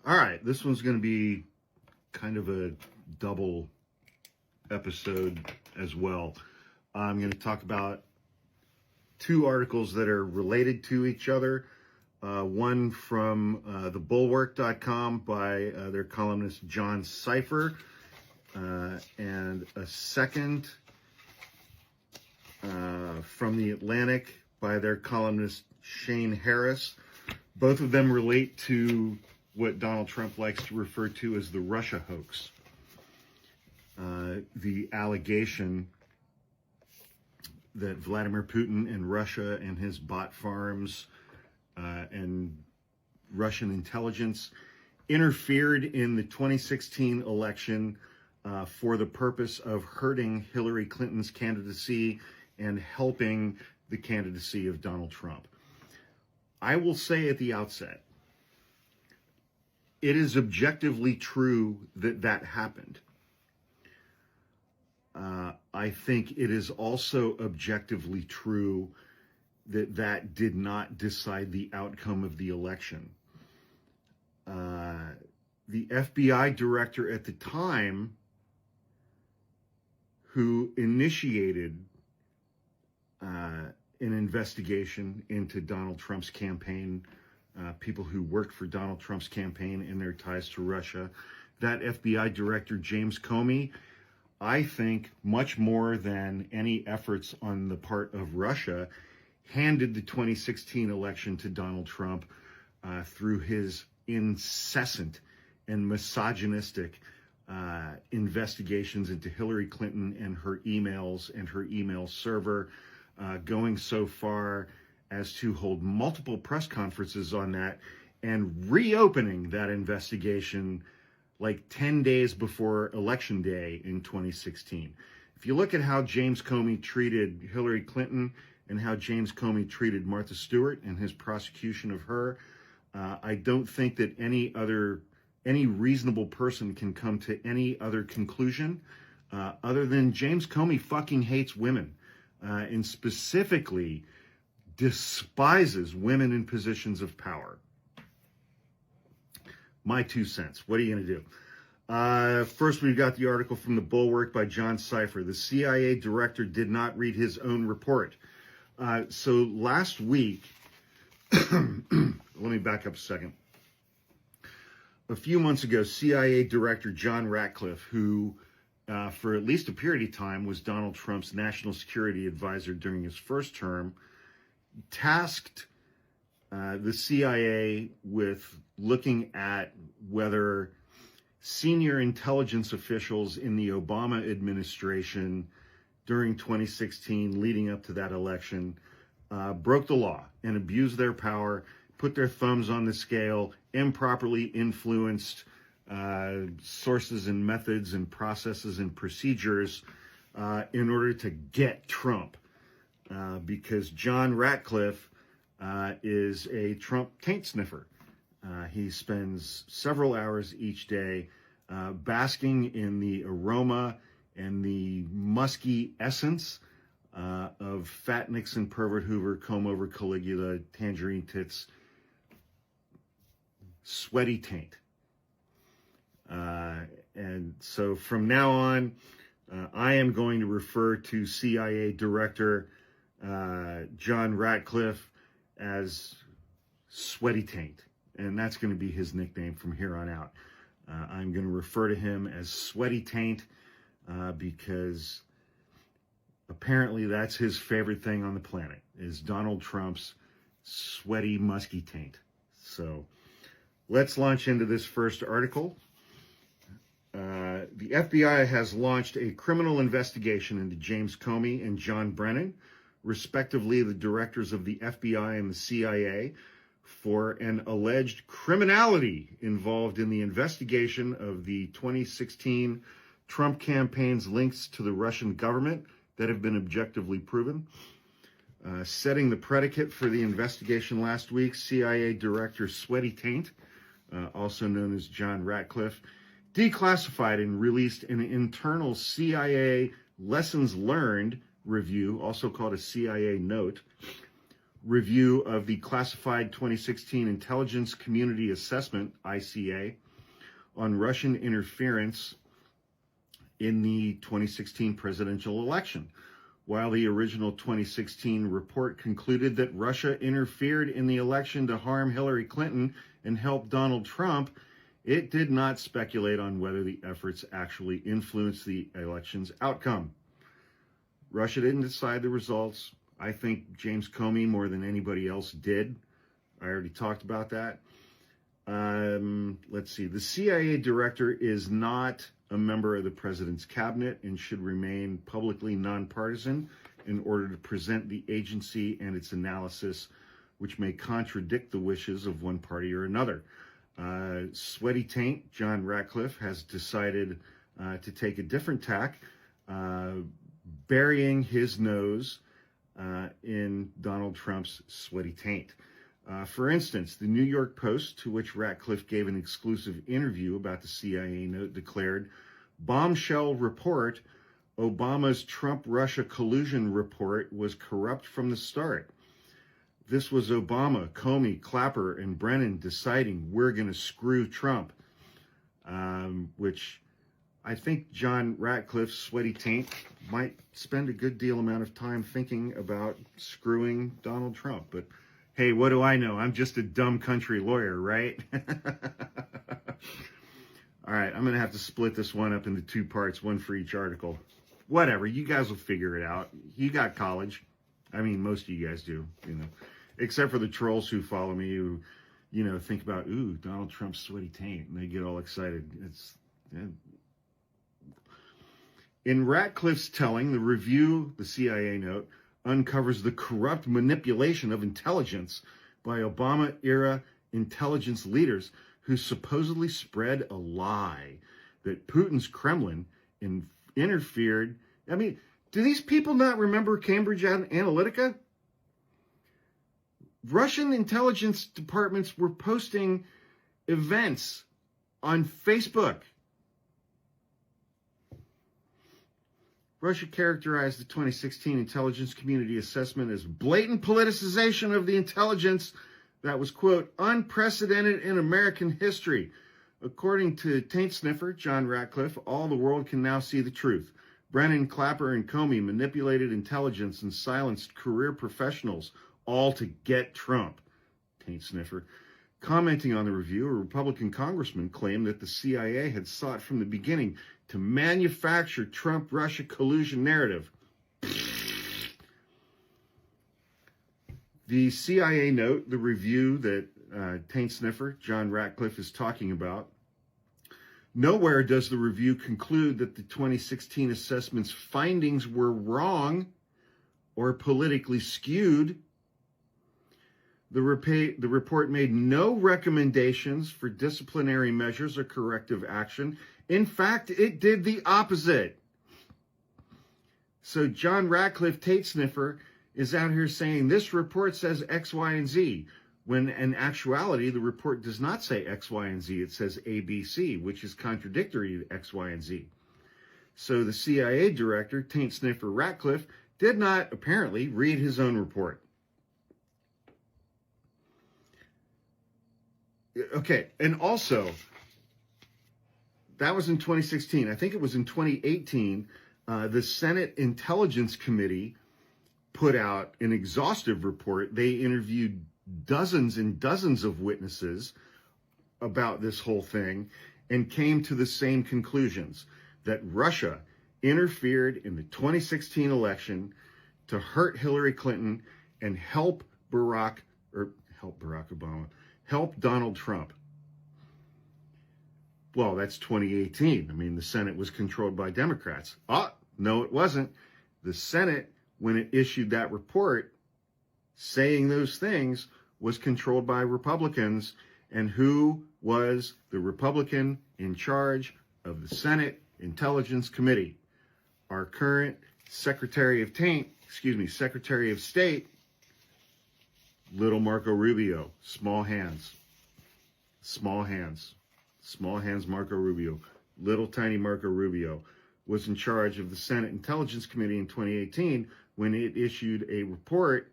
All right, this one's going to be kind of a double episode as well. I'm going to talk about two articles that are related to each other. One from the Bulwark.com by their columnist John Sipher, and a second from the Atlantic by their columnist Shane Harris. Both of them relate to what Donald Trump likes to refer to as the Russia hoax. The allegation that Vladimir Putin and Russia and his bot farms and Russian intelligence interfered in the 2016 election for the purpose of hurting Hillary Clinton's candidacy and helping the candidacy of Donald Trump. I will say at the outset, it is objectively true that that happened. I think it is also objectively true that that did not decide the outcome of the election. The FBI director at the time, who initiated an investigation into Donald Trump's campaign, people who worked for Donald Trump's campaign and their ties to Russia, that FBI director, James Comey, I think much more than any efforts on the part of Russia, handed the 2016 election to Donald Trump through his incessant and misogynistic investigations into Hillary Clinton and her emails and her email server, going so far as to hold multiple press conferences on that and reopening that investigation like 10 days before Election Day in 2016. If you look at how James Comey treated Hillary Clinton and how James Comey treated Martha Stewart and his prosecution of her, I don't think that any reasonable person can come to any other conclusion other than James Comey fucking hates women and specifically despises women in positions of power. My 2 cents. What are you going to do? First, we've got the article from the Bulwark by John Sipher. The CIA director did not read his own report. So last week, let me back up a second. A few months ago, CIA Director John Ratcliffe, who for at least a period of time was Donald Trump's national security advisor during his first term, tasked the CIA with looking at whether senior intelligence officials in the Obama administration during 2016, leading up to that election, broke the law and abused their power, put their thumbs on the scale, improperly influenced sources and methods and processes and procedures in order to get Trump. Because John Ratcliffe is a Trump taint sniffer. He spends several hours each day basking in the aroma and the musky essence of Fat Nixon, Pervert Hoover, Comb Over Caligula, Tangerine Tits, Sweaty Taint. And so from now on, I am going to refer to CIA Director John Ratcliffe as Sweaty Taint. And that's going to be his nickname from here on out. I'm going to refer to him as Sweaty Taint because apparently that's his favorite thing on the planet, is Donald Trump's sweaty, musky taint. So let's launch into this first article. The FBI has launched a criminal investigation into James Comey and John Brennan, respectively the directors of the FBI and the CIA, for an alleged criminality involved in the investigation of the 2016 Trump campaign's links to the Russian government that have been objectively proven. Setting the predicate for the investigation last week, CIA Director Sweaty Taint, also known as John Ratcliffe, declassified and released an internal CIA lessons learned review, also called a CIA note, review of the classified 2016 Intelligence Community Assessment, ICA, on Russian interference in the 2016 presidential election. While the original 2016 report concluded that Russia interfered in the election to harm Hillary Clinton and help Donald Trump, it did not speculate on whether the efforts actually influenced the election's outcome. Russia didn't decide the results. I think James Comey, more than anybody else, did. I already talked about that. Let's see. The CIA director is not a member of the president's cabinet and should remain publicly nonpartisan in order to present the agency and its analysis, which may contradict the wishes of one party or another. Sweaty Taint, John Ratcliffe, has decided to take a different tack, burying his nose in Donald Trump's sweaty taint. For instance, the New York Post, to which Ratcliffe gave an exclusive interview about the CIA note, declared, "Bombshell report, Obama's Trump-Russia collusion report was corrupt from the start. This was Obama, Comey, Clapper, and Brennan deciding we're going to screw Trump," which I think John Ratcliffe's sweaty taint might spend a good deal amount of time thinking about screwing Donald Trump. But hey, what do I know? I'm just a dumb country lawyer, right? All right, I'm going to have to split this one up into two parts, one for each article. Whatever, you guys will figure it out. You got college. I mean, most of you guys do, except for the trolls who follow me who, think about, ooh, Donald Trump's sweaty taint, and they get all excited. In Ratcliffe's telling, the review, the CIA note, uncovers the corrupt manipulation of intelligence by Obama-era intelligence leaders who supposedly spread a lie that Putin's Kremlin interfered. I mean, do these people not remember Cambridge Analytica? Russian intelligence departments were posting events on Facebook. Russia characterized the 2016 Intelligence Community Assessment as blatant politicization of the intelligence that was, quote, unprecedented in American history. According to taint sniffer John Ratcliffe, all the world can now see the truth. Brennan, Clapper, and Comey manipulated intelligence and silenced career professionals, all to get Trump. Taint sniffer. Commenting on the review, a Republican congressman claimed that the CIA had sought from the beginning to manufacture Trump-Russia collusion narrative. The CIA note, the review that taint sniffer John Ratcliffe is talking about, nowhere does the review conclude that the 2016 assessment's findings were wrong or politically skewed. The report made no recommendations for disciplinary measures or corrective action. In fact, it did the opposite. So John Ratcliffe, taint sniffer, is out here saying this report says X, Y, and Z, when in actuality, the report does not say X, Y, and Z. It says A, B, C, which is contradictory to X, Y, and Z. So the CIA director, taint sniffer Ratcliffe, did not apparently read his own report. Okay, and also, that was in 2016. I think it was in 2018, the Senate Intelligence Committee put out an exhaustive report. They interviewed dozens and dozens of witnesses about this whole thing and came to the same conclusions, that Russia interfered in the 2016 election to hurt Hillary Clinton and help Barack Obama. Help Donald Trump. Well, that's 2018. I mean, the Senate was controlled by Democrats. No, it wasn't. The Senate, when it issued that report saying those things, was controlled by Republicans. And who was the Republican in charge of the Senate Intelligence Committee? Our current Secretary of State, little Marco Rubio. Small hands Marco Rubio. Little tiny Marco Rubio was in charge of the Senate Intelligence Committee in 2018 when it issued a report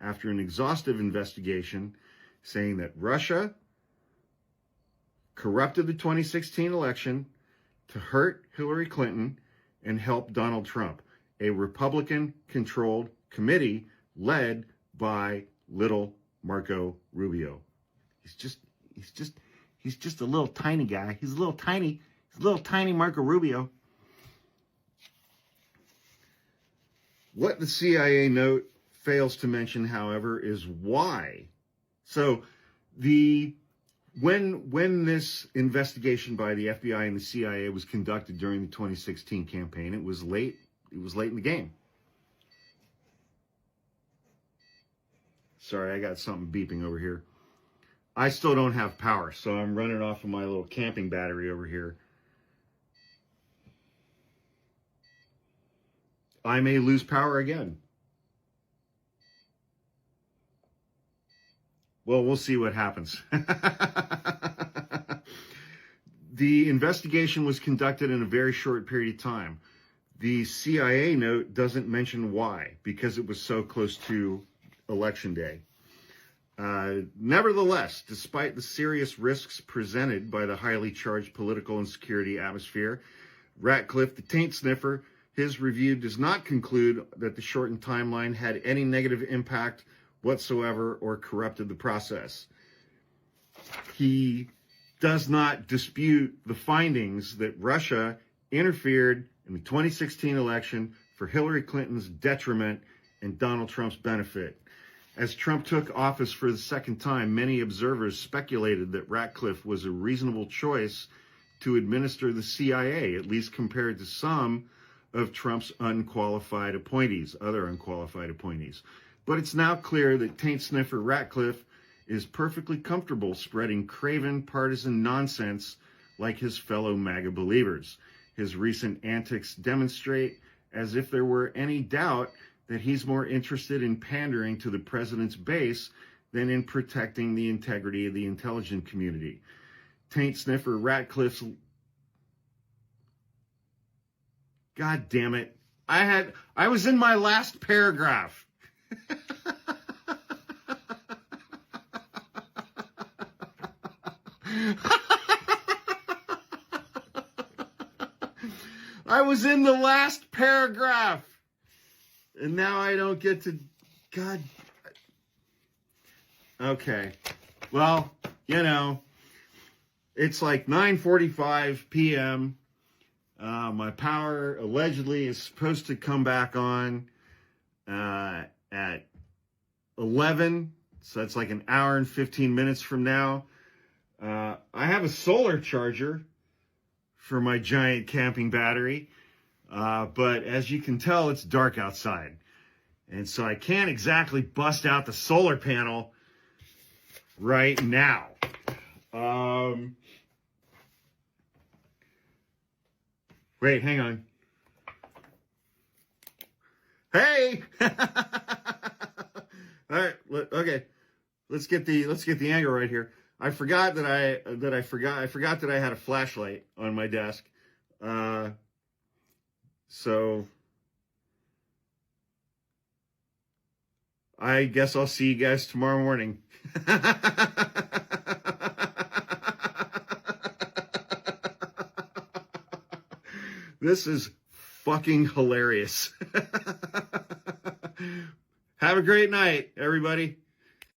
after an exhaustive investigation saying that Russia corrupted the 2016 election to hurt Hillary Clinton and help Donald Trump, a Republican-controlled committee led by little Marco Rubio. He's just a little tiny guy. He's a little tiny Marco Rubio. What the CIA note fails to mention, however, is why. So when this investigation by the FBI and the CIA was conducted during the 2016 campaign, it was late. It was late in the game. Sorry, I got something beeping over here. I still don't have power, so I'm running off of my little camping battery over here. I may lose power again. Well, we'll see what happens. The investigation was conducted in a very short period of time. The CIA note doesn't mention why, because it was so close to Election Day. Nevertheless, despite the serious risks presented by the highly charged political and security atmosphere, Ratcliffe, the taint sniffer, his review does not conclude that the shortened timeline had any negative impact whatsoever or corrupted the process. He does not dispute the findings that Russia interfered in the 2016 election for Hillary Clinton's detriment and Donald Trump's benefit. As Trump took office for the second time, many observers speculated that Ratcliffe was a reasonable choice to administer the CIA, at least compared to some of Trump's unqualified appointees, other unqualified appointees. But it's now clear that taint sniffer Ratcliffe is perfectly comfortable spreading craven partisan nonsense like his fellow MAGA believers. His recent antics demonstrate, as if there were any doubt, that he's more interested in pandering to the president's base than in protecting the integrity of the intelligence community. Taint sniffer Ratcliffe's... God damn it. I was in my last paragraph. I was in the last paragraph. And now I don't get to... God. Okay. Well, you know, it's like 9:45 p.m. My power allegedly is supposed to come back on at 11. So that's like an hour and 15 minutes from now. I have a solar charger for my giant camping battery. But as you can tell, it's dark outside. And so I can't exactly bust out the solar panel right now. Wait, hang on. Hey! All right, okay. Let's get the angle right here. I forgot that I had a flashlight on my desk. So I guess I'll see you guys tomorrow morning. This is fucking hilarious. Have a great night, everybody.